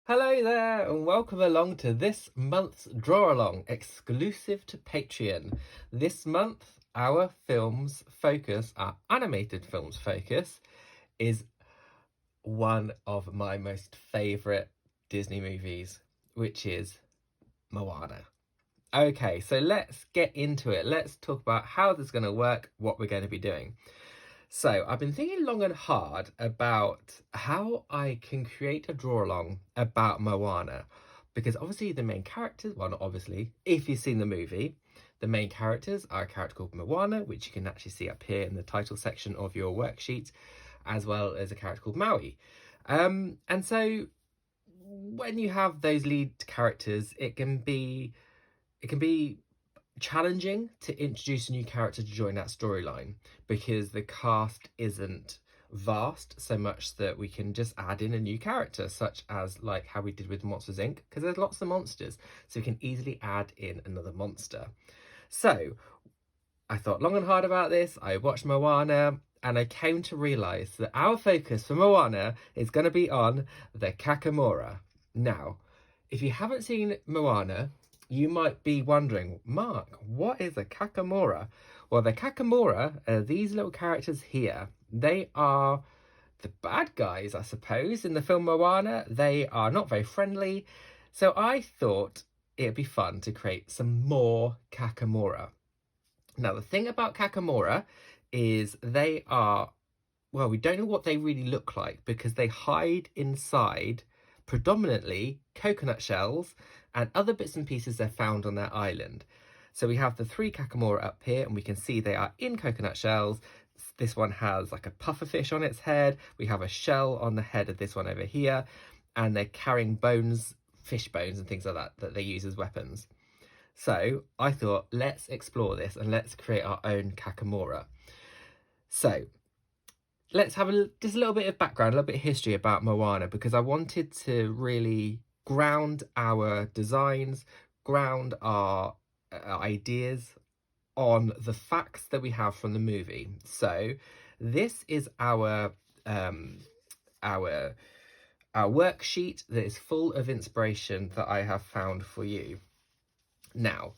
Hello there, and welcome along to this month's Drawalong, exclusive to Patreon. This month, our film's focus, our animated film's focus, is one of my most favourite Disney movies, which is Moana. Okay, so let's get into it. Let's talk about how this is going to work, what we're going to be doing. So I've been thinking long and hard about how I can create a draw along about Moana, because obviously the main characters, well, not obviously, if you've seen the movie, the main characters are a character called Moana, which you can actually see up here in the title section of your worksheet, as well as a character called Maui. And so when you have those lead characters, it can be challenging to introduce a new character to join that storyline, because the cast isn't vast so much that we can just add in a new character, such as like how we did with Monsters Inc., because there's lots of monsters, so we can easily add in another monster. So I thought long and hard about this. I watched Moana and I came to realise that our focus for Moana is going to be on the Kakamora. Now, if you haven't seen Moana, you might be wondering, Mark, what is a Kakamora? Well, the Kakamora are these little characters here. They are the bad guys, I suppose, in the film Moana. They are not very friendly. So I thought it'd be fun to create some more Kakamora. Now, the thing about Kakamora is they are, well, we don't know what they really look like because they hide inside predominantly coconut shells and other bits and pieces they're found on their island. So we have the three Kakamora up here and we can see they are in coconut shells. This one has like a puffer fish on its head. We have a shell on the head of this one over here, and they're carrying bones, fish bones and things like that they use as weapons. So I thought, let's explore this and let's create our own Kakamora. So let's have just a little bit of background, a little bit of history about Moana, because I wanted to really ground our designs, ground our ideas on the facts that we have from the movie. So this is our worksheet that is full of inspiration that I have found for you. Now,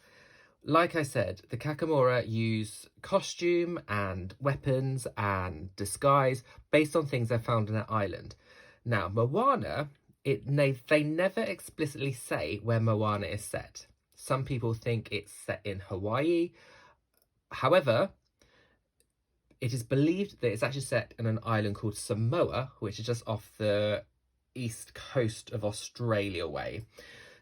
like I said, the Kakamora use costume and weapons and disguise based on things they found on their island. Now, Moana, they never explicitly say where Moana is set. Some people think it's set in Hawaii. However, it is believed that it's actually set in an island called Samoa, which is just off the east coast of Australia way.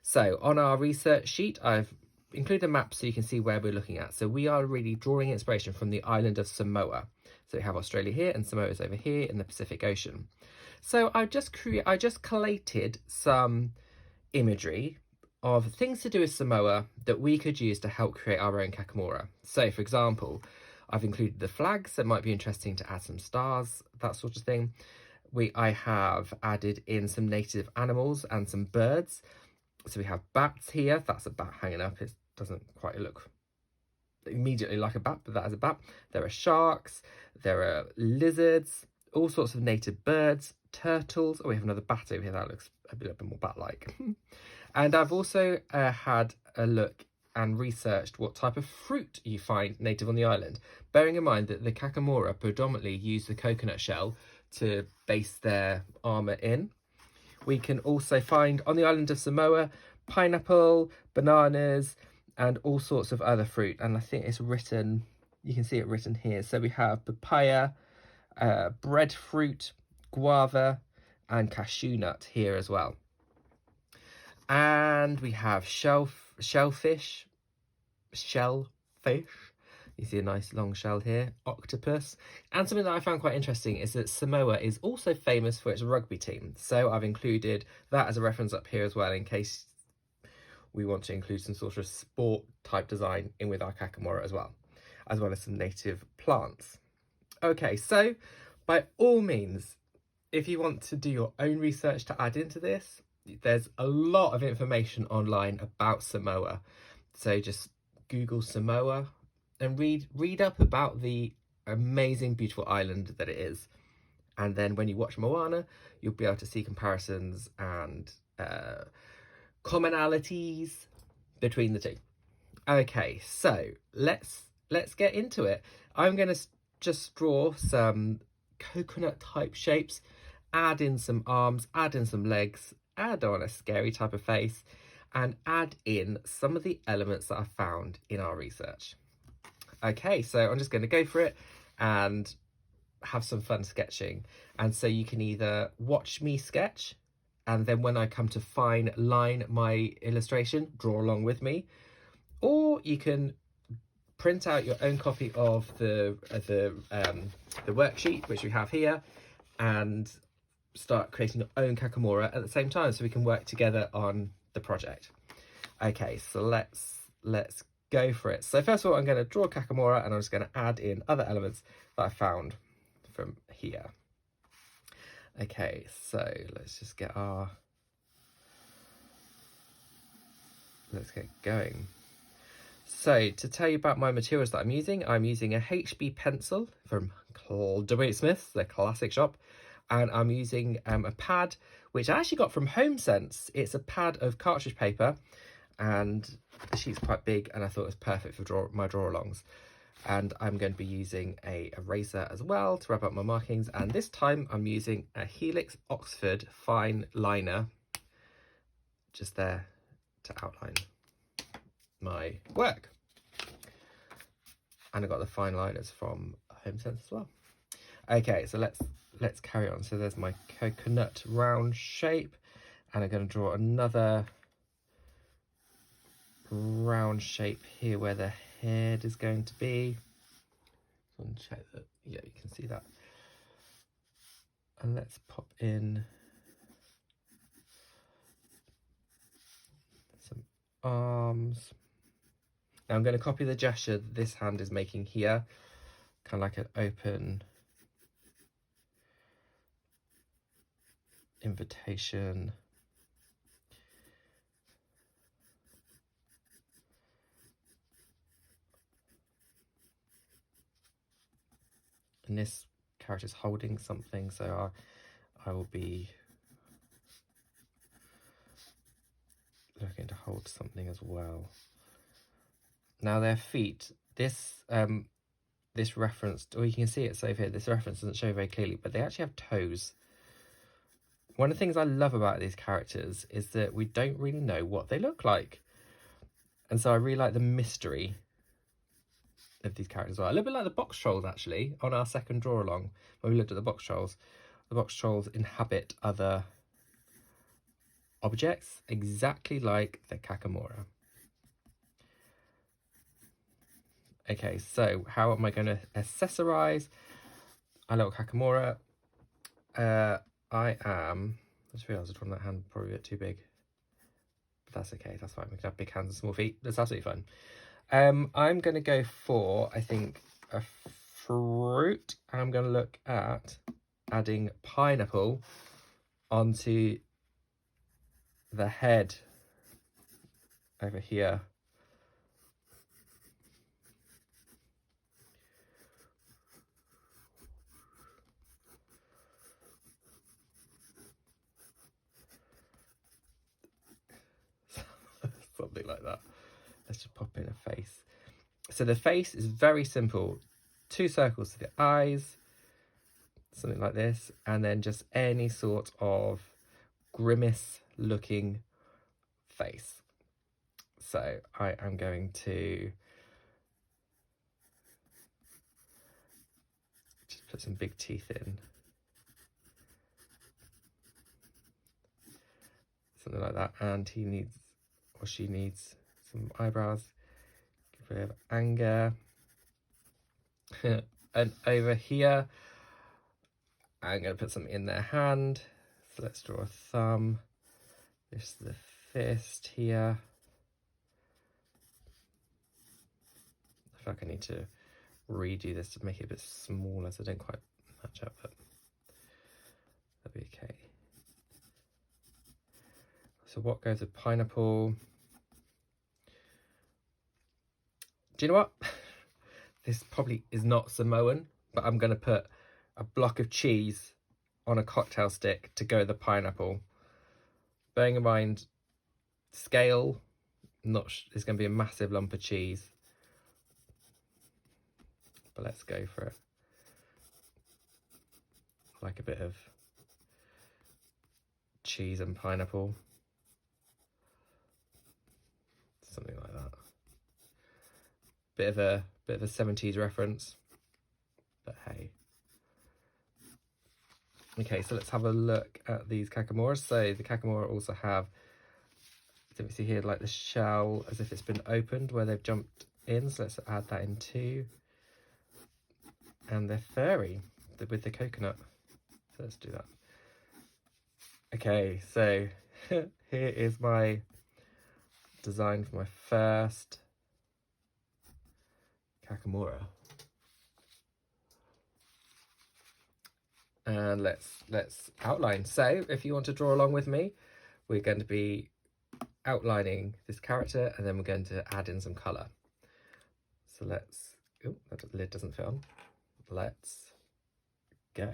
So on our research sheet, I've include a map so you can see where we're looking at. So we are really drawing inspiration from the island of Samoa. So we have Australia here and Samoa is over here in the Pacific Ocean. So I just collated some imagery of things to do with Samoa that we could use to help create our own Kakamora. So for example, I've included the flags, so it might be interesting to add some stars, that sort of thing. I have added in some native animals and some birds. So we have bats here. That's a bat hanging up. It doesn't quite look immediately like a bat, but that is a bat. There are sharks, there are lizards, all sorts of native birds, turtles. Oh, we have another bat over here. That looks a little bit more bat-like. And I've also had a look and researched what type of fruit you find native on the island, bearing in mind that the Kakamora predominantly use the coconut shell to base their armour in. We can also find on the island of Samoa pineapple, bananas, and all sorts of other fruit. And I think it's written, you can see it written here. So we have papaya, breadfruit, guava, and cashew nut here as well. And we have shellfish. You see a nice long shell here, octopus. And something that I found quite interesting is that Samoa is also famous for its rugby team. So I've included that as a reference up here as well, in case we want to include some sort of sport type design in with our Kakamora as well as some native plants. Okay, so by all means, if you want to do your own research to add into this, there's a lot of information online about Samoa. So just Google Samoa and read up about the amazing, beautiful island that it is. And then when you watch Moana, you'll be able to see comparisons and commonalities between the two. Okay, so let's get into it. I'm going to just draw some coconut type shapes, add in some arms, add in some legs, add on a scary type of face, and add in some of the elements that I found in our research. Okay, so I'm just going to go for it and have some fun sketching. And so you can either watch me sketch, and then when I come to fine line my illustration, draw along with me, or you can print out your own copy of the worksheet, which we have here, and start creating your own Kakamora at the same time, so we can work together on the project. Okay, so let's go for it. So first of all, I'm going to draw Kakamora, and I'm just going to add in other elements that I found from here. Okay, so let's just get let's get going. So to tell you about my materials that I'm using a HB pencil from W. Smith's, the classic shop, and I'm using a pad which I actually got from HomeSense. It's a pad of cartridge paper, and the sheet's quite big, and I thought it was perfect for my draw-alongs. And I'm going to be using a eraser as well to wrap up my markings, and this time I'm using a Helix Oxford fine liner just there to outline my work. And I got the fine liners from HomeSense as well. Okay, so let's carry on. So there's my coconut round shape, and I'm going to draw another round shape here where the head is going to be. So I'm check that. Yeah, you can see that. And let's pop in some arms. Now I'm going to copy the gesture that this hand is making here, kind of like an open invitation. And this character's holding something, so I will be looking to hold something as well. Now their feet, this reference, or you can see it over here, this reference doesn't show very clearly, but they actually have toes. One of the things I love about these characters is that we don't really know what they look like. And so I really like the mystery of these characters as well. A little bit like the box trolls, actually, on our second draw along, when we looked at the box trolls. The box trolls inhabit other objects, exactly like the Kakamora. Okay, so how am I going to accessorize our little Kakamora? I just realised from that hand probably a bit too big. But that's okay, that's fine. We can have big hands and small feet. That's absolutely fine. I'm going to go for, I think, a fruit. And I'm going to look at adding pineapple onto the head over here. Something like that. Let's just pop in a face. So the face is very simple. 2 circles to the eyes, something like this, and then just any sort of grimace looking face. So I am going to just put some big teeth in. Something like that. And he needs, or she needs, some eyebrows. Give a bit of anger. And over here, I'm going to put something in their hand. So let's draw a thumb. This is the fist here. I feel like I need to redo this to make it a bit smaller so I don't quite match up, but that'll be okay. So what goes with pineapple? Do you know what? This probably is not Samoan, but I'm going to put a block of cheese on a cocktail stick to go with the pineapple. Bearing in mind, scale, it's going to be a massive lump of cheese. But let's go for it. Like a bit of cheese and pineapple. Something like that. Bit of a 70s reference. But hey. Okay, so let's have a look at these Kakamoras. So the Kakamora also have, so we see here like the shell as if it's been opened where they've jumped in. So let's add that in too. And they're furry with the coconut. So let's do that. Okay, so here is my design for my first Kakamora. And let's outline. So if you want to draw along with me, we're going to be outlining this character and then we're going to add in some colour. So let's, oh, that lid doesn't fit on. Let's go.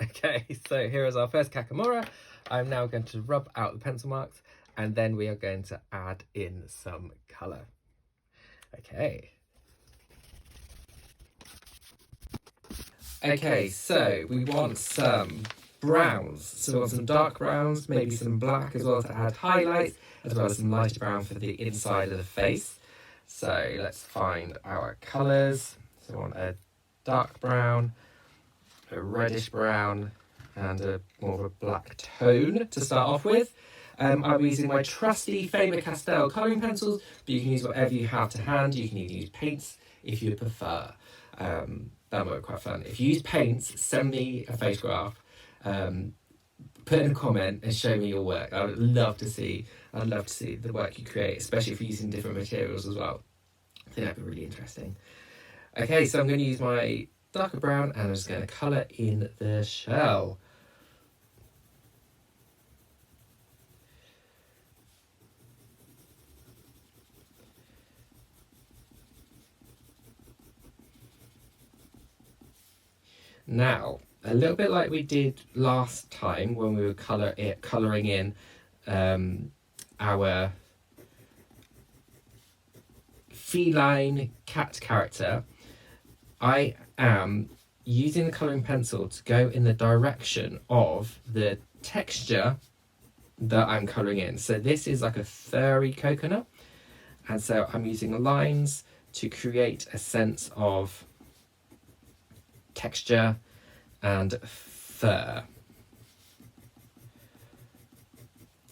Okay, so here is our first Kakamora. I'm now going to rub out the pencil marks and then we are going to add in some colour. Okay. Okay, so we want some browns. So we want some dark browns, maybe some black as well to add highlights, as well as some lighter brown for the inside of the face. So let's find our colours. So we want a dark brown, a reddish brown, and a more of a black tone to start off with. I'm using my trusty Faber-Castell colouring pencils, but you can use whatever you have to hand. You can even use paints if you prefer. That might be quite fun. If you use paints, send me a photograph, put in a comment and show me your work. I'd love to see the work you create, especially if you're using different materials as well. I think that'd be really interesting. Okay, so I'm going to use my darker brown and I'm just going to colour in the shell. Now, a little bit like we did last time when we were colouring in our feline cat character, I am using the colouring pencil to go in the direction of the texture that I'm colouring in. So this is like a furry coconut, and so I'm using lines to create a sense of texture and fur.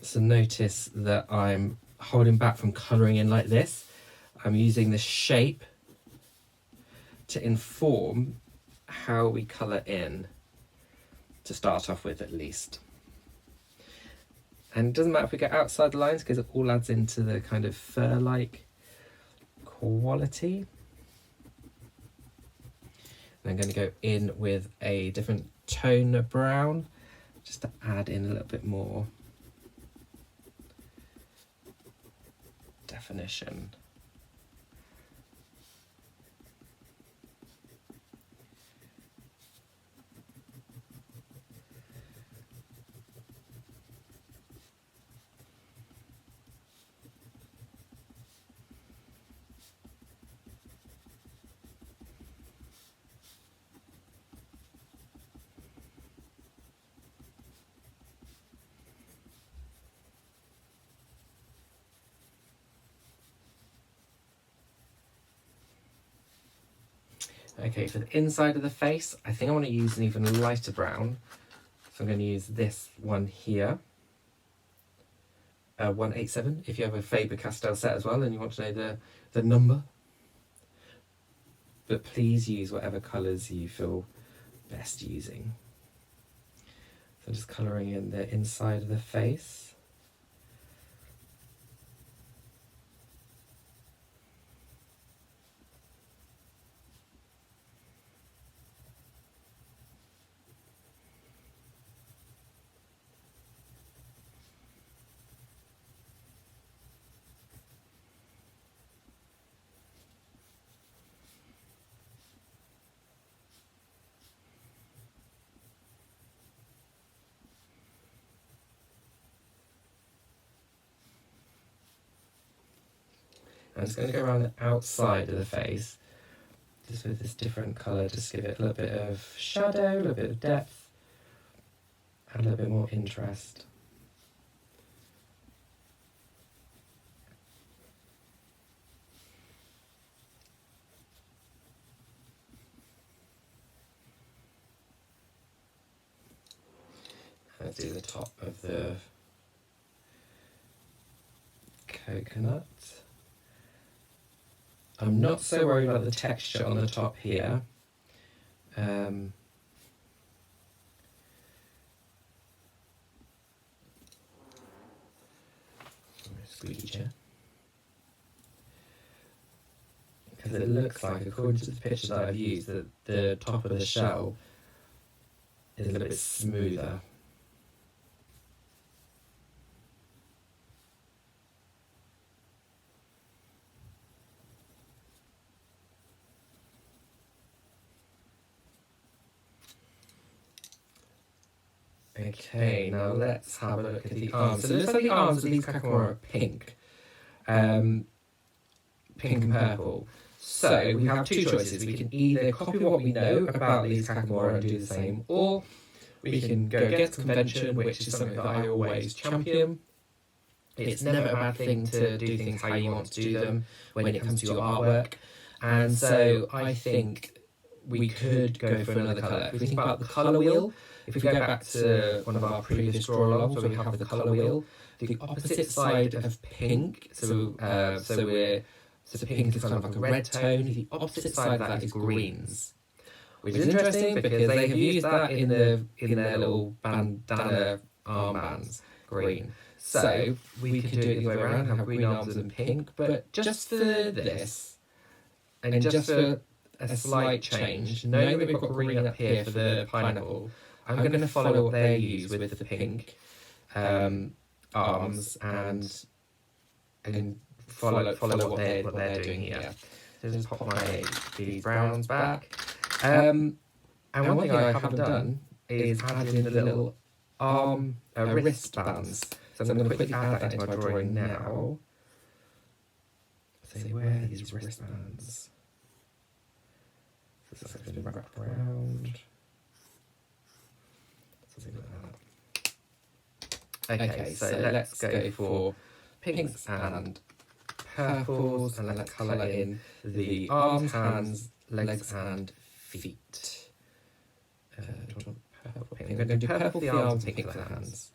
So notice that I'm holding back from colouring in like this. I'm using the shape to inform how we colour in, to start off with at least. And it doesn't matter if we go outside the lines because it all adds into the kind of fur-like quality. I'm going to go in with a different tone of brown just to add in a little bit more definition. Okay, for the inside of the face, I think I want to use an even lighter brown. So I'm going to use this one here. 187, if you have a Faber-Castell set as well and you want to know the number. But please use whatever colours you feel best using. So just colouring in the inside of the face. I'm just going to go around the outside of the face, just with this different colour, just give it a little bit of shadow, a little bit of depth, and a little bit more interest. Let's do the top of the coconut. I'm not so worried about the texture on the top here. Squeegee chair. Because it looks like, according to the picture that I've used, that the top of the shell is a little bit smoother. Okay, now let's have a look at the arms. So it looks like the arms of these Kakamora are pink. Pink and purple. So we have two choices. We can either copy what we know about these Kakamora and do the same, or we can go against convention, which is something that I always champion. It's never a bad thing to do things how you want to do them when it comes to your artwork. And so I think we could go for another colour. If we think about the colour wheel, if we go back to one of our previous draw-alongs where we have the colour wheel, the opposite side of pink, so we're So pink is kind of like a red tone. The opposite side of that is greens, which is interesting because they have used that in their little bandana armbands, green. So we could do it the other way around, have green arms and pink, but just for this, and just for a slight change, knowing that we've got green up here for the pineapple, I'm going to follow what they use with the pink arms and follow what they're doing here. So just pop these browns back. And one thing I haven't done is add in the little wristbands. So I'm going to quickly add that into my drawing now. So where are these wristbands? So it's been wrapped around. Something like that. Okay, so let's go for pinks and purples, and let's colour in the arms, hands, legs and feet. Purple, pink. I'm going to do purple for the arms and pink for the hands.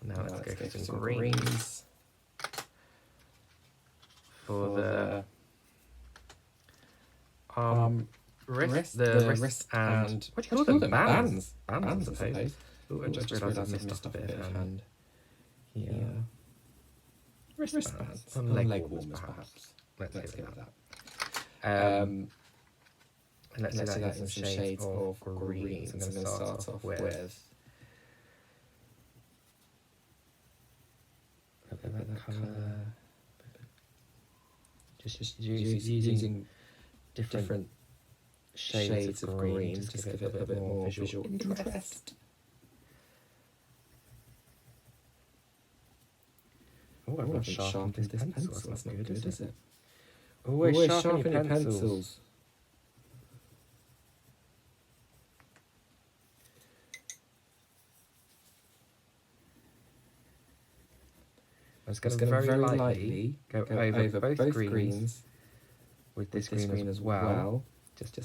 Now let's go for some greens for the wrist and what do you call them? Bands, I suppose. Oh, I just realised I've missed off a bit of hand here. Wristbands and leg warmers, perhaps. Let's go with that. And let's do that in some shades of green. So I'm going to start off with the colour, just using different shades of green, just to give it a bit more visual interest. Oh, I've not sharpened this pencil, that's not good, is it? Always sharpen your pencils. I'm just going to very lightly go over both greens with this green as well, just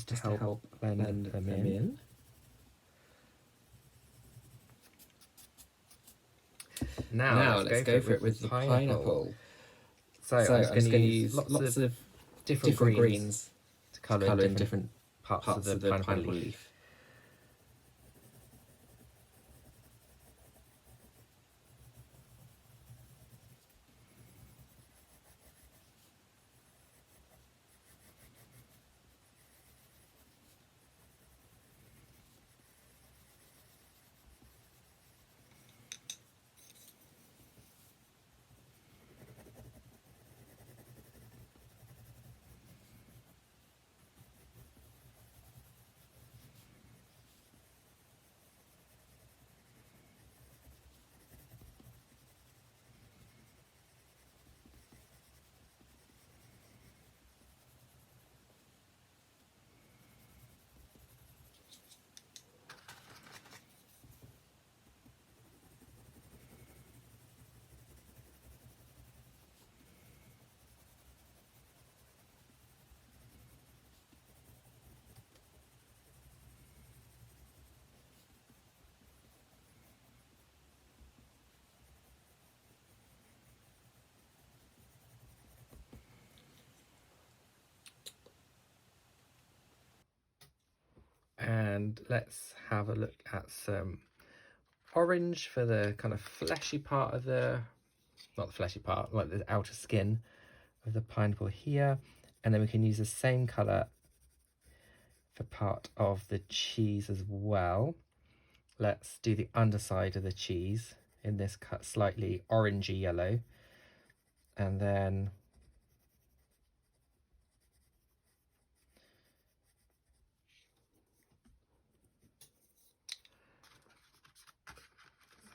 to help blend them in. Now let's go for it with the pineapple. So I'm just going to use lots of different greens to colour in different parts of the pineapple leaf. And let's have a look at some orange for the kind of fleshy part of the, not the fleshy part, like the outer skin of the pineapple here. And then we can use the same colour for part of the cheese as well. Let's do the underside of the cheese in this cut slightly orangey yellow. And then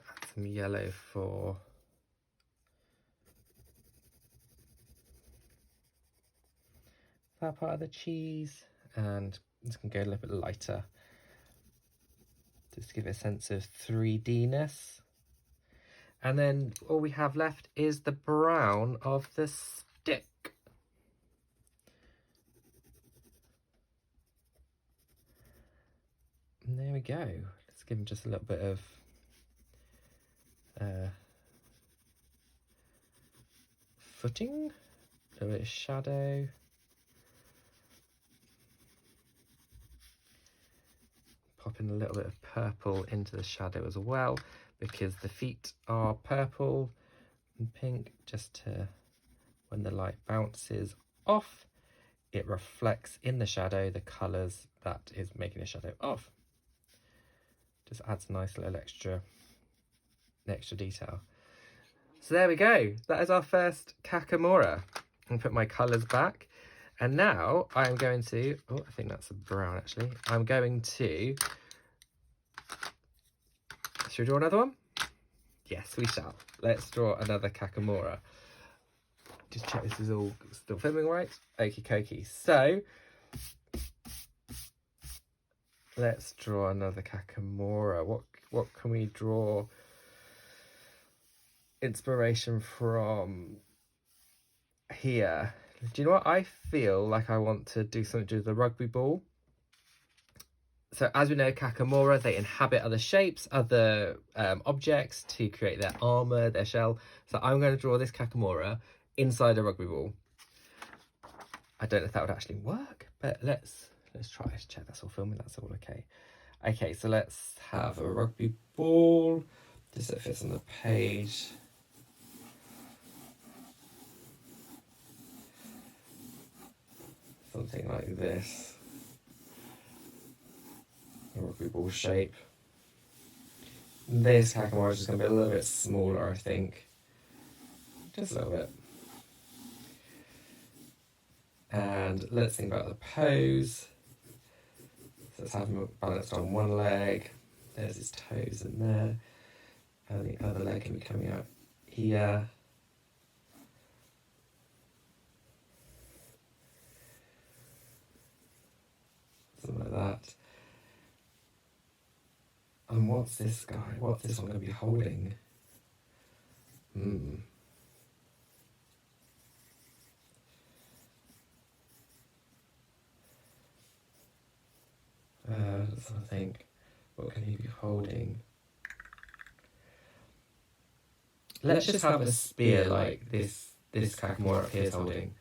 add some yellow for that part of the cheese, and this can go a little bit lighter just to give it a sense of 3D-ness. And then all we have left is the brown of the stick. And there we go. Let's give him just a little bit of footing, a little bit of shadow. Pop in a little bit of purple into the shadow as well, because the feet are purple and pink, just to, when the light bounces off, it reflects in the shadow the colours that is making the shadow off. Just adds a nice little extra detail. So there we go. That is our first Kakamora. I'm put my colours back. And now I'm going to, oh, I think that's a brown actually. I'm going to, should we draw another one? Yes, we shall. Let's draw another Kakamora. Just check this is all still filming right. Okie dokie. So, let's draw another Kakamora. What can we draw inspiration from here? Do you know what? I feel like I want to do something to do with the rugby ball. So as we know, Kakamora, they inhabit other shapes, other objects to create their armour, their shell. So I'm going to draw this Kakamora inside a rugby ball. I don't know if that would actually work, but let's try. Let's check that's all filming. That's all okay. Okay, so let's have a rugby ball. Just so it fits on the page. Something like this. A rugby ball shape. This Kakamora is just going to be a little bit smaller, I think. Just a little bit. And let's think about the pose. So let's have him balanced on one leg. There's his toes in there. And the other leg can be coming out here. Something like that. And what's this guy? What's this one going to be holding? Let's think. What can he be holding? Let's just have a spear like this Kakamora up here is holding.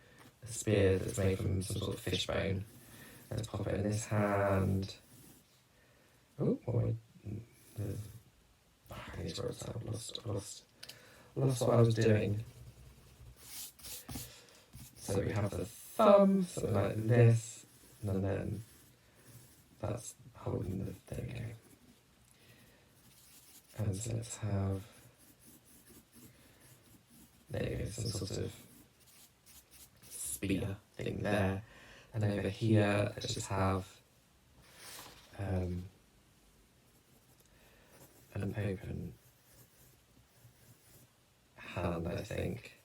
A spear that's made from some sort of fish bone. Let's pop it in this hand. Oh, I need to write that. Lost what I was doing. So we have the thumb, something like this, and then that's holding the, there we go. And so let's have, there you go, some sort of spear thing there. And over here, let's just have an open hand, I think.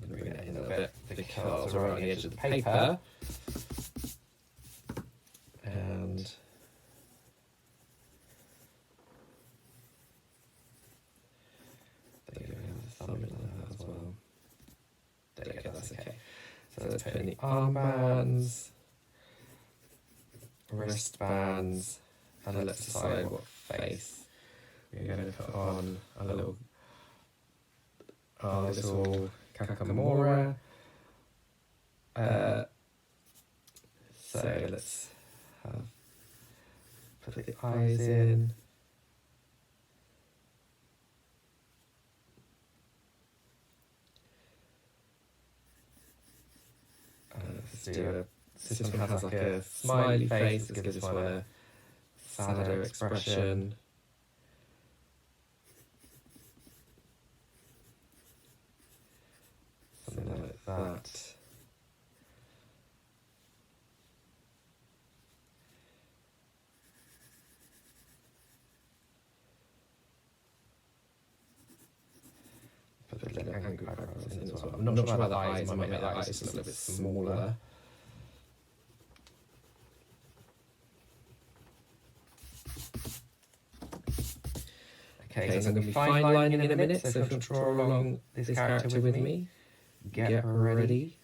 I'm going to bring that in a little bit because we're on the edge of the paper. And there you go, have the thumb in there as well. There you go, that's okay. So let's put in the armbands, wristbands, and let's decide what face we're going to put on our little Kakamora. So let's put the eyes in. This one has like a smiley face. Let's give this one a sadder expression. Something like that. Put the little angry eyebrows in as well. I'm not sure about the eyes. I might make the eyes just a little bit smaller. Okay, so I'm going to be fine lining in a minute, so if you want to draw along this character with me, get ready.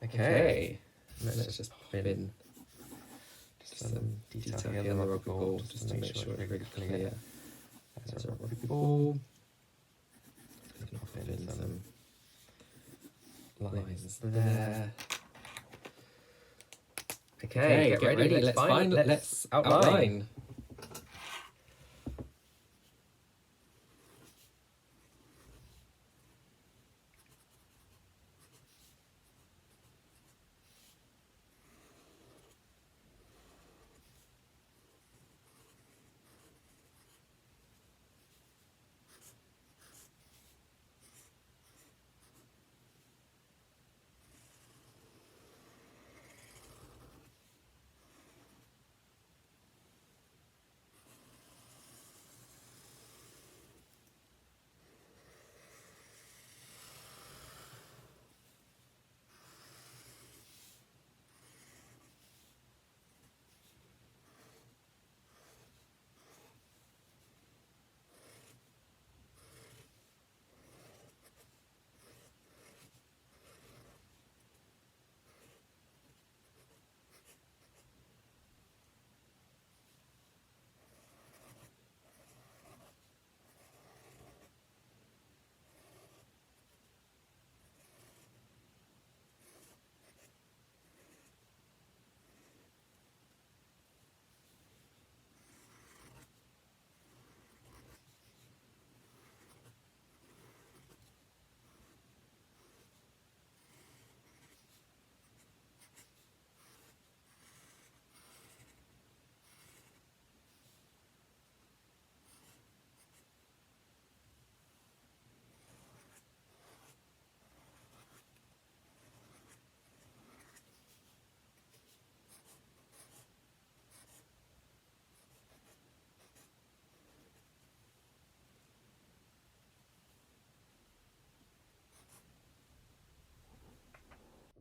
Okay, let's just pop in some detail here on the rugby ball, just to make sure it's really clear. There's our rugby ball. We can pop in some lines there. Okay, get ready. Let's outline.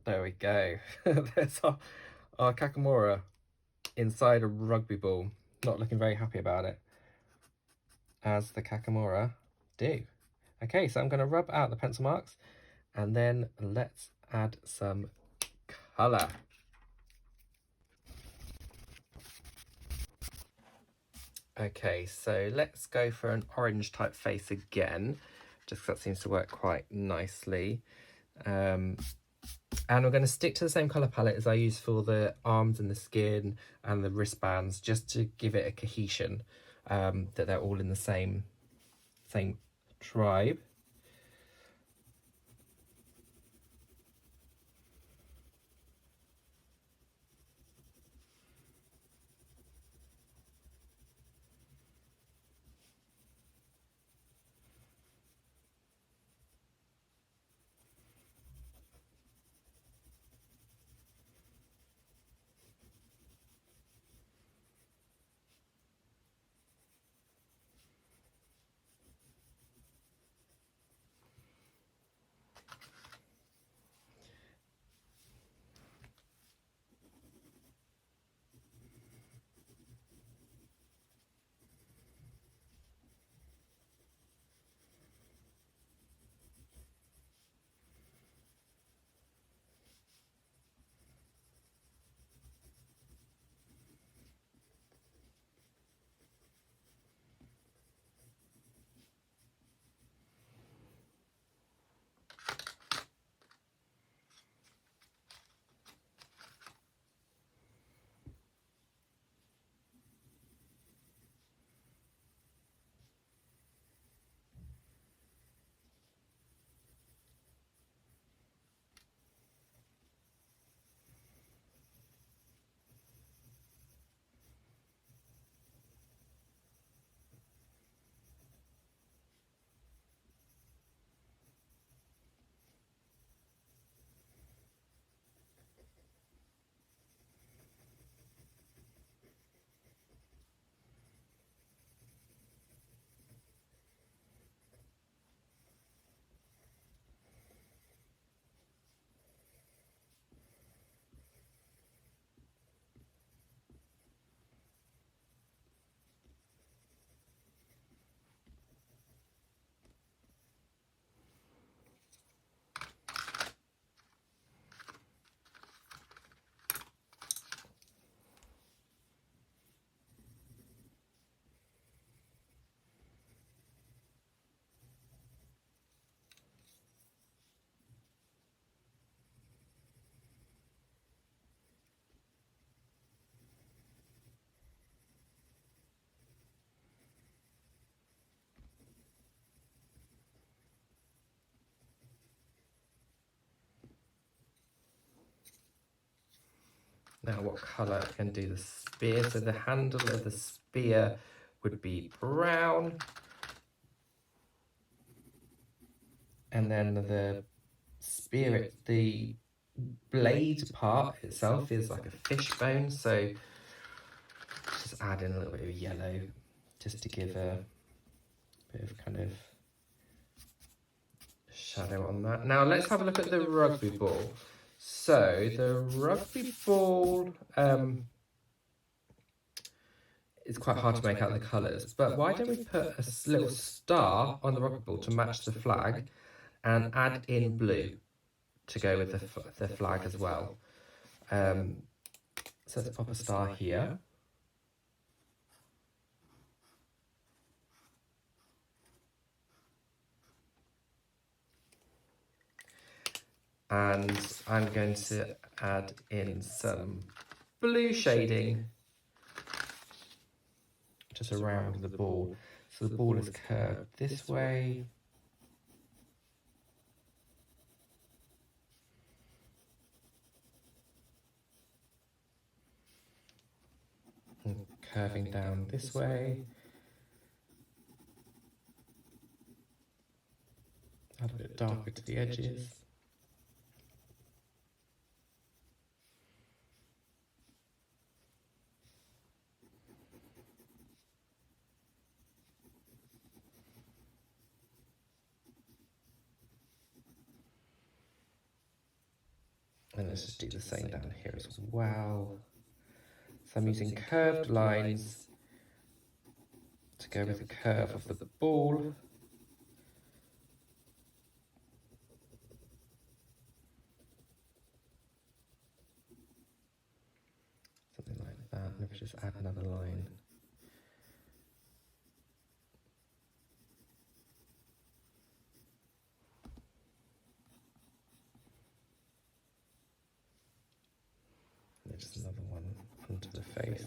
There we go. There's our Kakamora inside a rugby ball. Not looking very happy about it, as the Kakamora do. Okay, so I'm going to rub out the pencil marks, and then let's add some colour. Okay, so let's go for an orange type face again, just because that seems to work quite nicely. And we're going to stick to the same colour palette as I used for the arms and the skin and the wristbands, just to give it a cohesion, that they're all in the same tribe. Now what colour can do the spear? So the handle of the spear would be brown. And then the spear, the blade part itself is like a fishbone, so just add in a little bit of yellow just to give a bit of kind of shadow on that. Now let's have a look at the rugby ball. So the rugby ball is quite hard to make out the colours, but why don't we put a little star on the rugby ball to match the flag and add in blue to go with the flag as well. So let's pop a star here. And I'm going to add in some blue shading just around the ball. So the ball is curved this way. And curving down this way. Add a bit darker to the edges. And let's just do the same down here as well. So I'm using curved lines to go with the curve of the ball. Something like that, and if we just add another line. And just another one onto the face.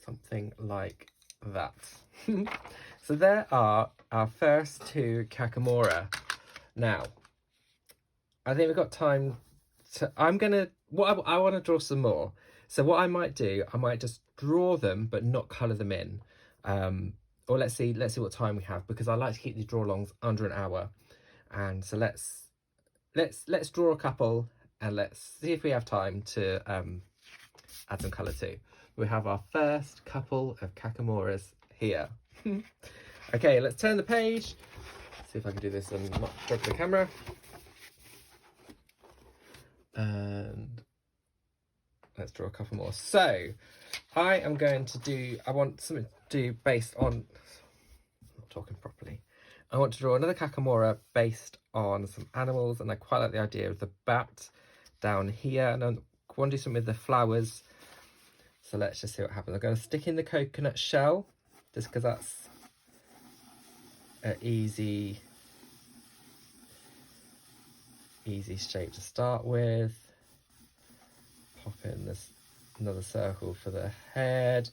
Something like that. So there are our first two Kakamora. Now, I think we've got time to, I want to draw some more. So what I might do, I might just draw them, but not colour them in. Or let's see what time we have, because I like to keep these draw-alongs under an hour. And so let's draw a couple, and let's see if we have time to add some colour too. We have our first couple of Kakamoras here. Okay, let's turn the page. See if I can do this and not drop the camera. And let's draw a couple more. So I want something to do based on, I'm not talking properly. I want to draw another Kakamora based on some animals, and I quite like the idea of the bat down here, and I want to do something with the flowers. So let's just see what happens. I'm going to stick in the coconut shell, just because that's an easy shape to start with. Pop in this another circle for the head.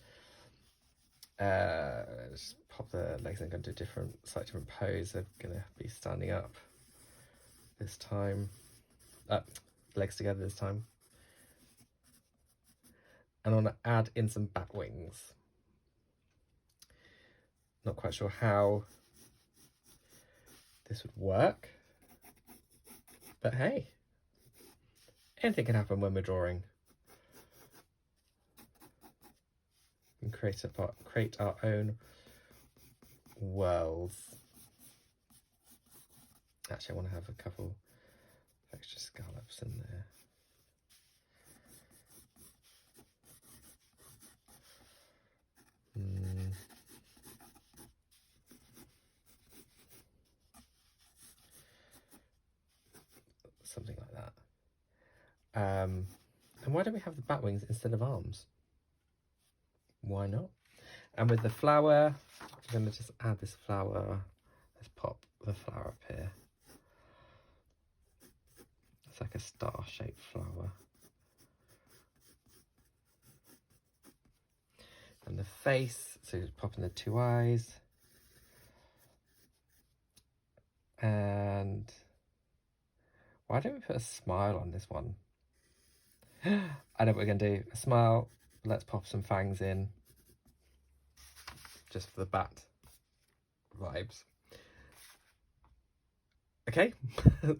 Just pop the legs. I'm going to do slightly different pose. They're going to be standing up this time. Legs together this time. And I want to add in some bat wings. Not quite sure how this would work, but hey, anything can happen when we're drawing. We can create our own worlds. Actually, I want to have a couple extra scallops in there. Something like that. And why don't we have the bat wings instead of arms? Why not? And with the flower, I'm going to just add this flower. Let's pop the flower up here. It's like a star-shaped flower. And the face, so just popping the 2 eyes. And why don't we put a smile on this one? I know what we're going to do. A smile. Let's pop some fangs in. Just for the bat vibes. Okay. Bit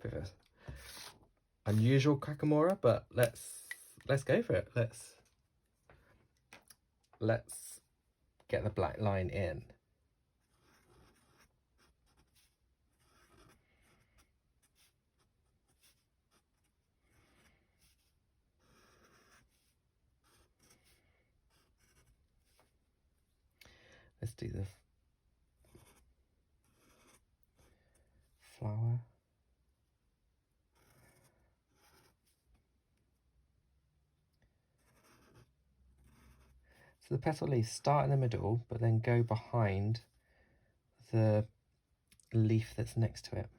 of an unusual Kakamora, but let's go for it. Let's get the black line in. Let's do the flower. So the petal leaves start in the middle, but then go behind the leaf that's next to it.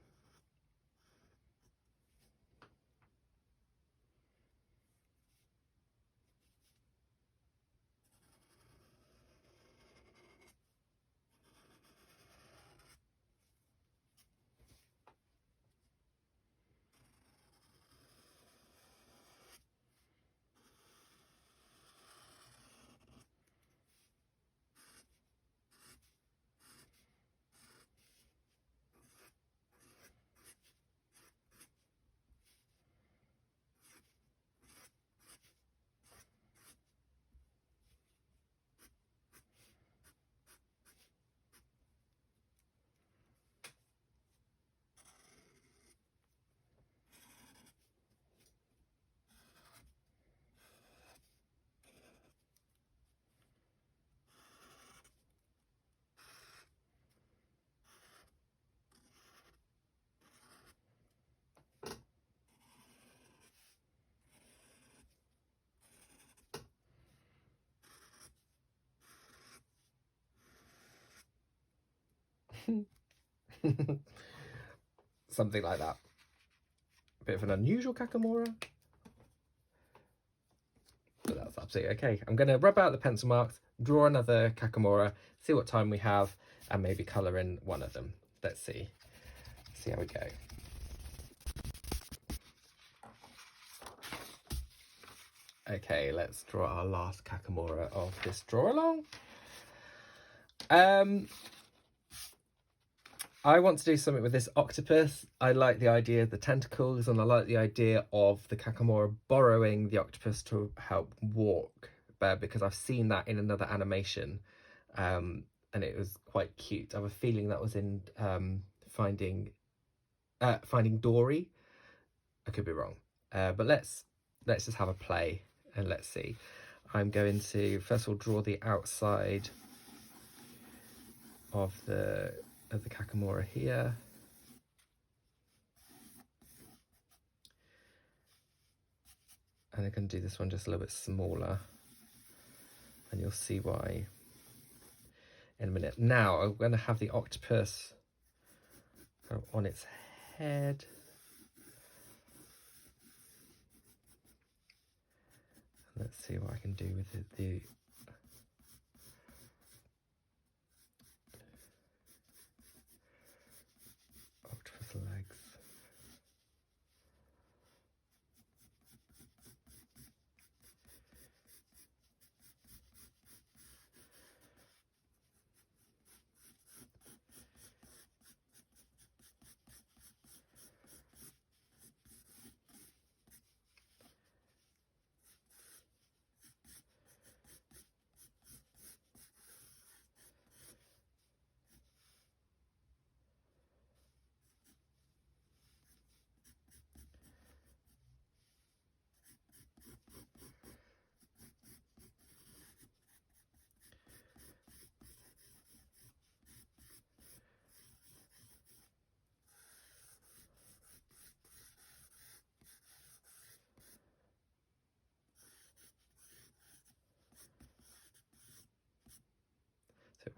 Something like that. A bit of an unusual Kakamora, but that's absolutely okay. I'm going to rub out the pencil marks, draw another Kakamora, see what time we have, and maybe colour in one of them. Let's see how we go. Okay, let's draw our last Kakamora of this Drawalong. I want to do something with this octopus. I like the idea of the tentacles, and I like the idea of the Kakamora borrowing the octopus to help walk, because I've seen that in another animation, and it was quite cute. I have a feeling that was in Finding Dory. I could be wrong, but let's just have a play and let's see. I'm going to first of all draw the outside of the Kakamora here. And I'm going to do this one just a little bit smaller, and you'll see why in a minute. Now I'm going to have the octopus kind of on its head. Let's see what I can do with the octopus legs.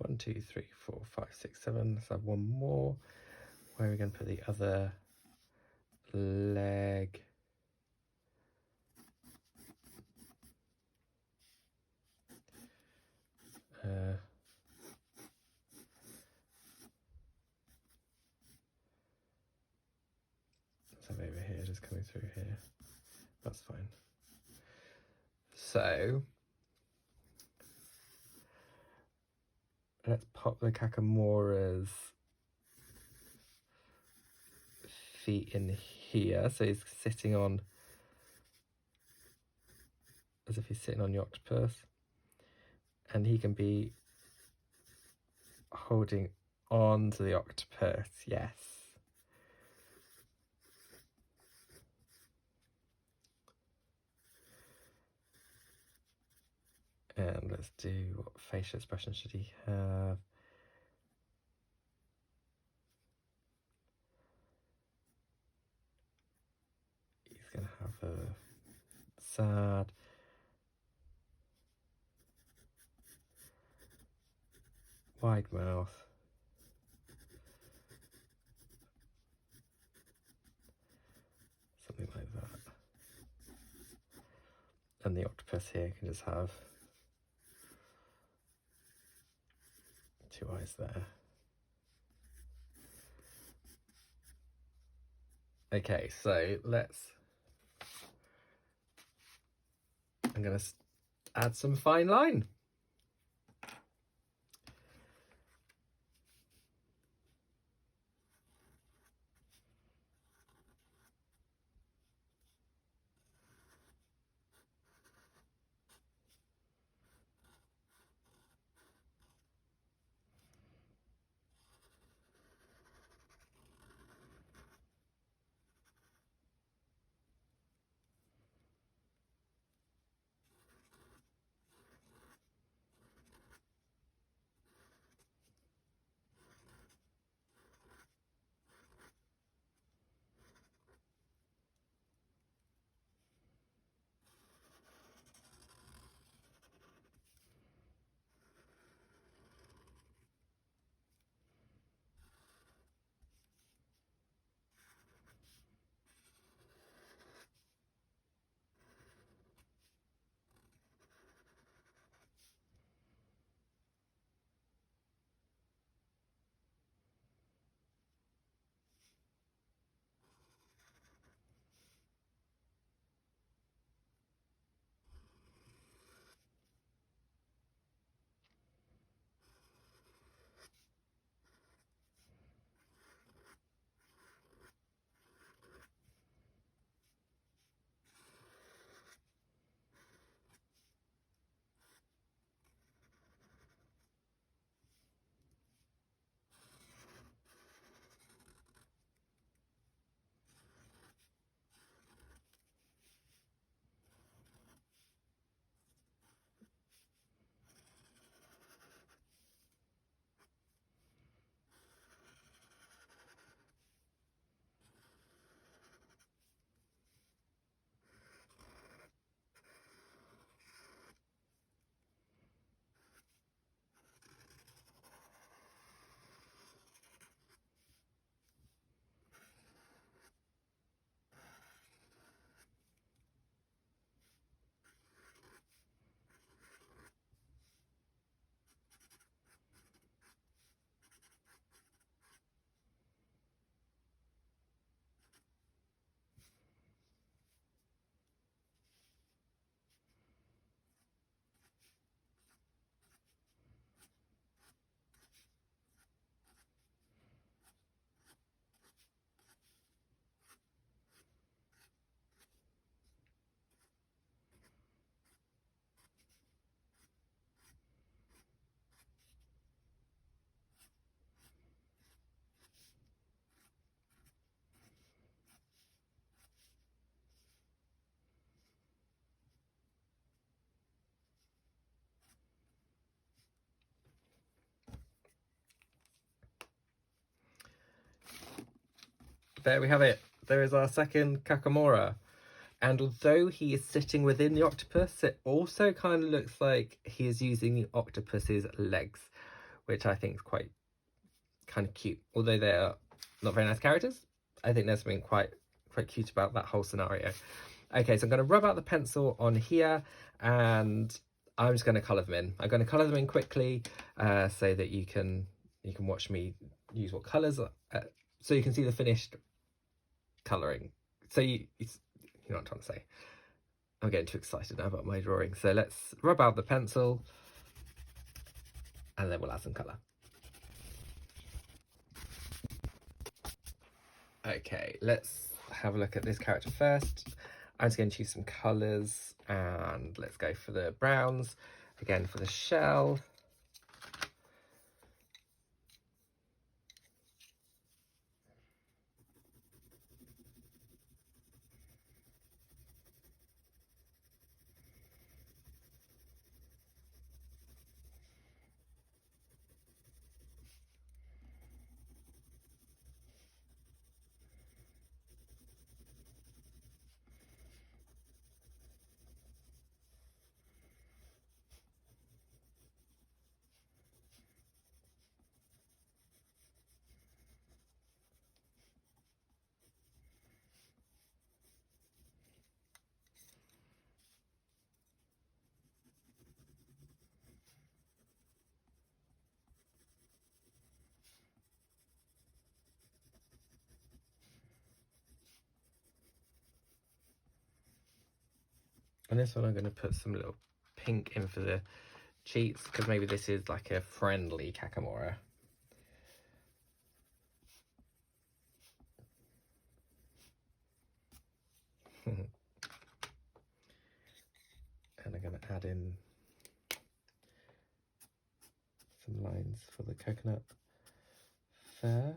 1, 2, 3, 4, 5, 6, 7. Let's have one more. Where are we going to put the other leg? Let's have over here, just coming through here. That's fine. So let's pop the Kakamora's feet in here. So he's sitting on, as if he's sitting on the octopus. And he can be holding on to the octopus, yes. And let's do, what facial expression should he have? He's going to have a sad, wide mouth. Something like that. And the octopus here can just have 2 eyes there. Okay, so I'm going to add some fine line. There we have it. There is our second Kakamora. And although he is sitting within the octopus, it also kind of looks like he is using the octopus's legs, which I think is quite kind of cute. Although they're not very nice characters, I think there's something quite cute about that whole scenario. Okay, so I'm going to rub out the pencil on here, and I'm just going to colour them in. I'm going to colour them in quickly so that you can watch me use what colours, so you can see the finished colouring. So you know what I'm trying to say. I'm getting too excited now about my drawing. So let's rub out the pencil, and then we'll add some colour. Okay, let's have a look at this character first. I'm just going to choose some colours, and let's go for the browns. Again, for the shell. And this one I'm going to put some little pink in for the cheeks, because maybe this is like a friendly Kakamora. And I'm going to add in some lines for the coconut fur.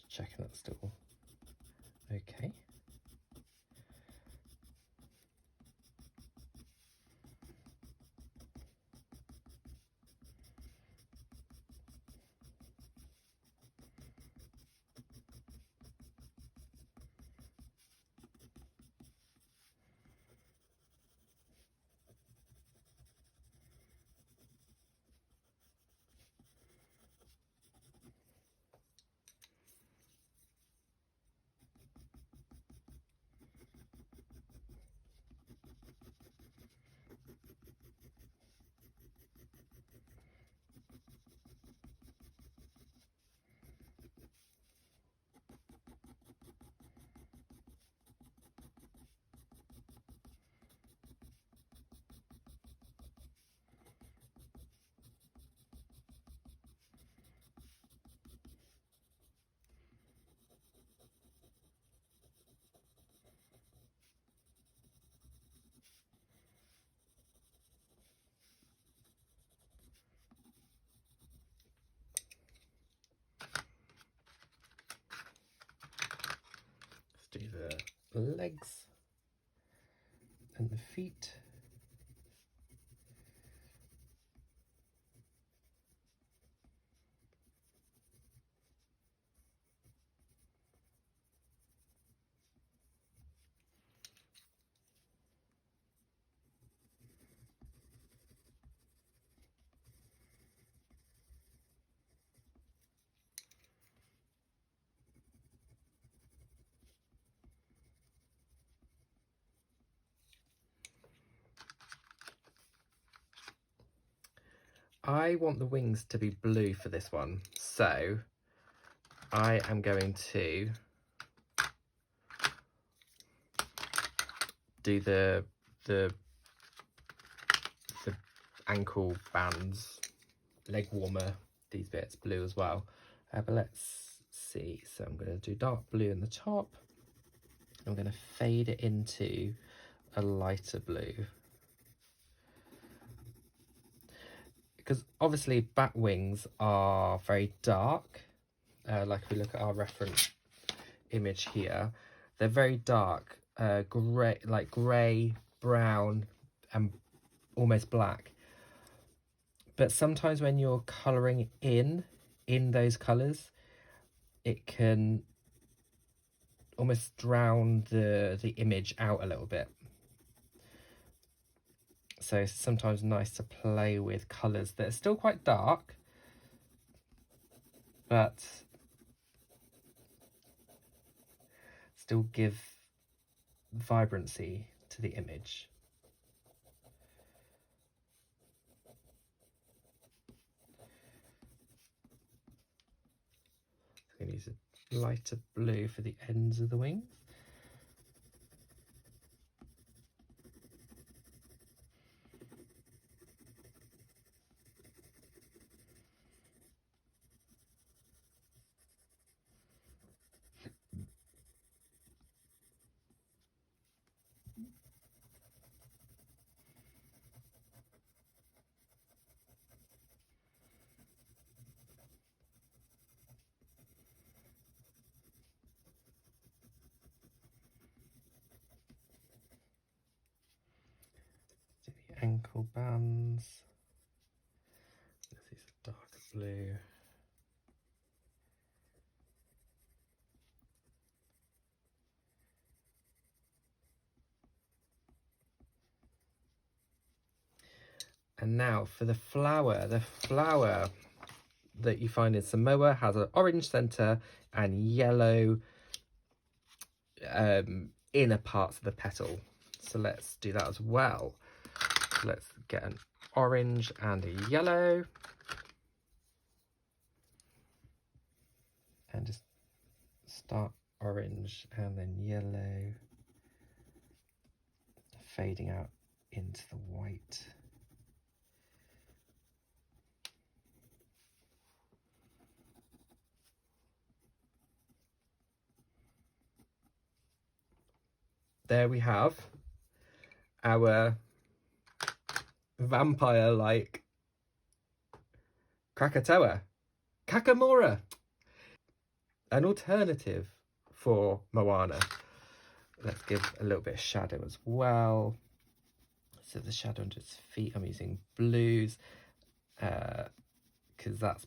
Checking that's still okay. Do the legs and the feet. I want the wings to be blue for this one, so I am going to do the ankle bands, leg warmer, these bits blue as well. But let's see. So I'm going to do dark blue in the top. I'm going to fade it into a lighter blue. because obviously bat wings are very dark. Like if we look at our reference image here, they're very dark, grey, like grey, brown, and almost black. But sometimes when you're colouring in those colours, it can almost drown the image out a little bit. So it's sometimes nice to play with colours that are still quite dark, but still give vibrancy to the image. I'm going to use a lighter blue for the ends of the wings. Do the ankle bands. Let's use a darker blue. And now for the flower. The flower that you find in Samoa has an orange centre and yellow inner parts of the petal. So let's do that as well. Let's get an orange and a yellow. And just start orange and then yellow, fading out into the white. There we have our vampire-like Krakatoa, Kakamora, an alternative for Moana. Let's give a little bit of shadow as well. So the shadow under its feet, I'm using blues because that's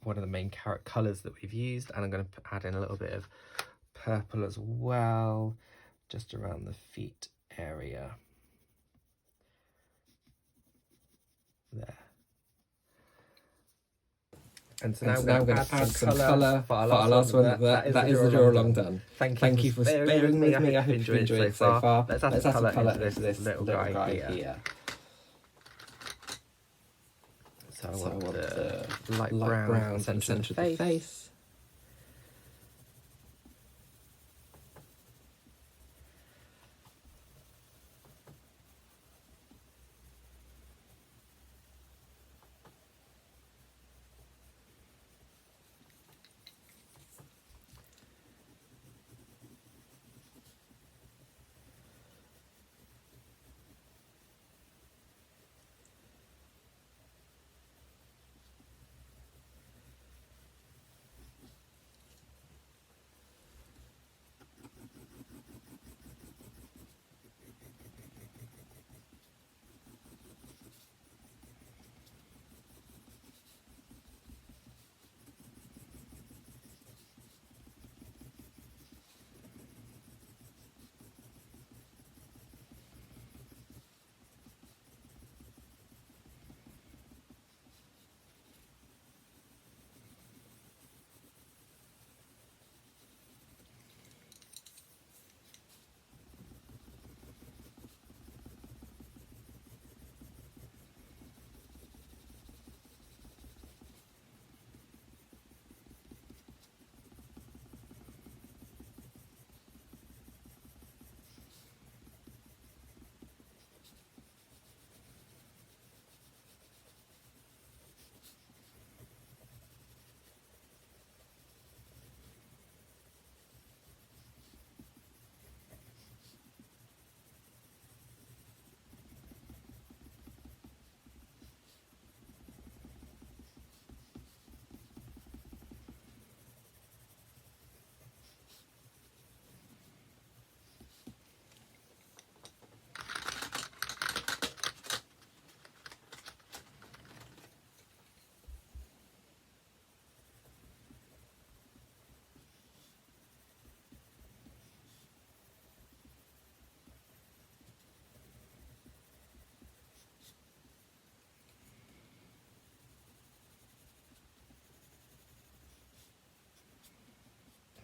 one of the main colours that we've used, and I'm going to add in a little bit of purple as well, just around the feet area. There. And so now I'm going to add some colour for our last one. That is the Drawalong done. Thank you for bearing with me. I hope you've enjoyed it so far. Let's add some colour into this little guy here. So I want the light brown in the centre of the face.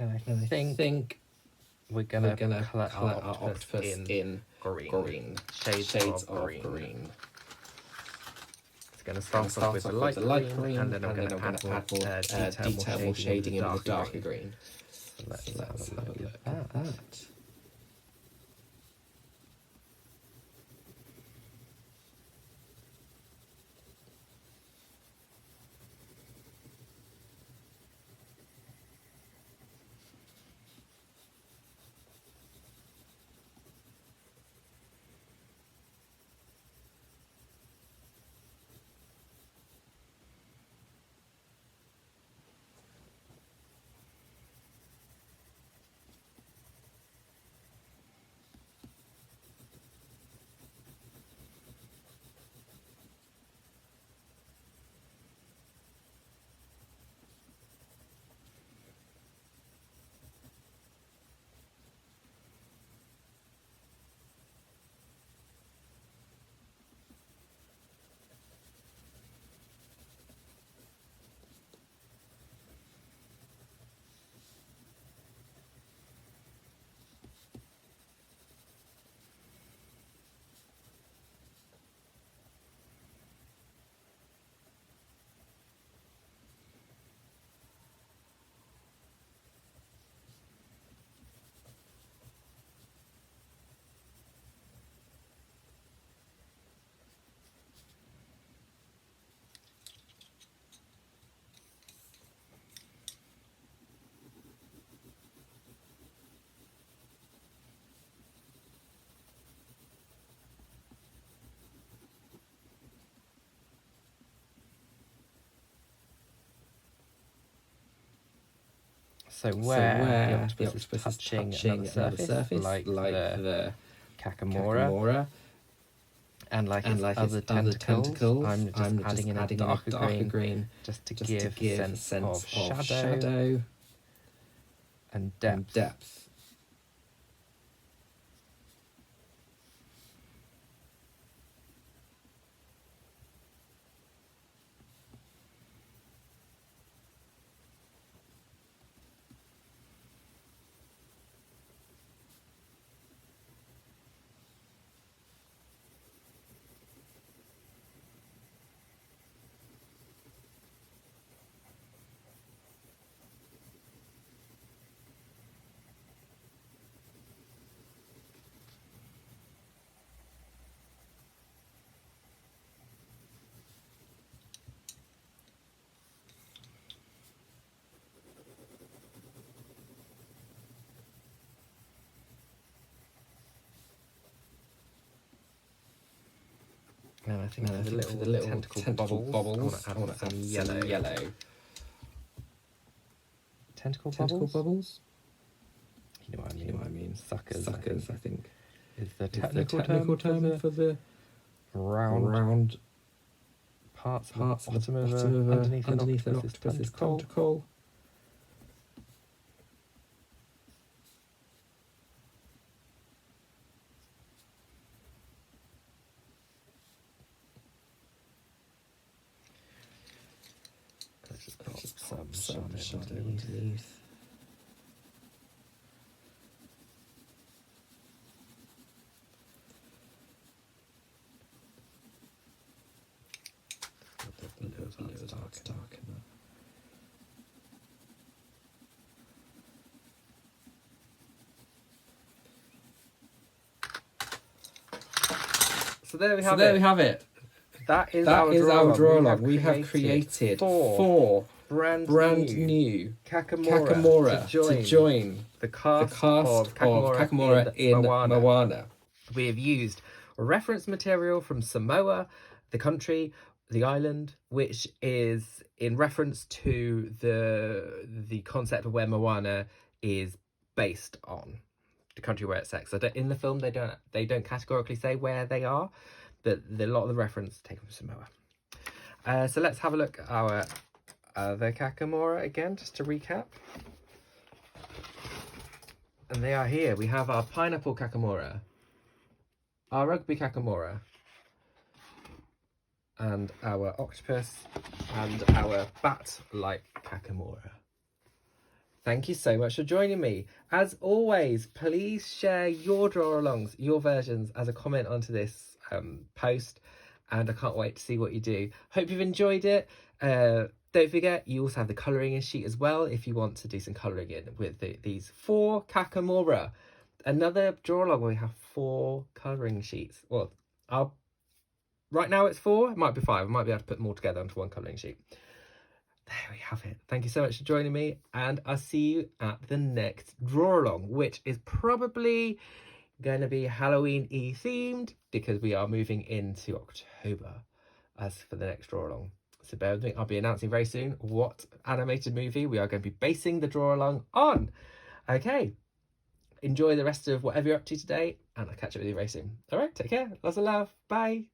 And I think we're gonna colour our octopus in green. Shades of green. It's going to start off with the light green, and then I'm going to add more detail, more shading in with the darker green. So let's have a look at that. So where the octopus is touching another surface, like the Kakamora, and like its other tentacles, I'm just adding in a darker green just to give a sense of shadow and depth. And I think for the little tentacle bubbles, I want to add some yellow. Tentacle bubbles? You know what I mean. Suckers, I think. Is the technical term for the round parts of the bottom of underneath an octopus's tentacle. Let's just pop some shadow underneath. Dark in that. So there we have it. That is our drawalong. We have created four brand new Kakamora to join the cast of Kakamora in Moana. We have used reference material from Samoa, the country, the island, which is in reference to the concept of where Moana is based on, the country where it's set. So in the film, they don't categorically say where they are, but a lot of the reference taken from Samoa. So let's have a look at our other Kakamora again, just to recap. And they are here. We have our pineapple Kakamora, our rugby Kakamora, and our octopus, and our bat-like Kakamora. Thank you so much for joining me. As always, please share your draw-alongs, your versions, as a comment onto this post, and I can't wait to see what you do. Hope you've enjoyed it. Don't forget, you also have the colouring in sheet as well if you want to do some colouring in with these 4 Kakamora. Another draw-along where we have 4 colouring sheets. Well, right now it's 4, it might be 5. I might be able to put them all together onto one colouring sheet. There we have it. Thank you so much for joining me, and I'll see you at the next draw-along, which is probably going to be Halloween-y themed because we are moving into October as for the next draw-along. So bear with me, I'll be announcing very soon what animated movie we are going to be basing the draw-along on. Okay, enjoy the rest of whatever you're up to today, and I'll catch up with you very soon. All right, take care. Lots of love. Bye.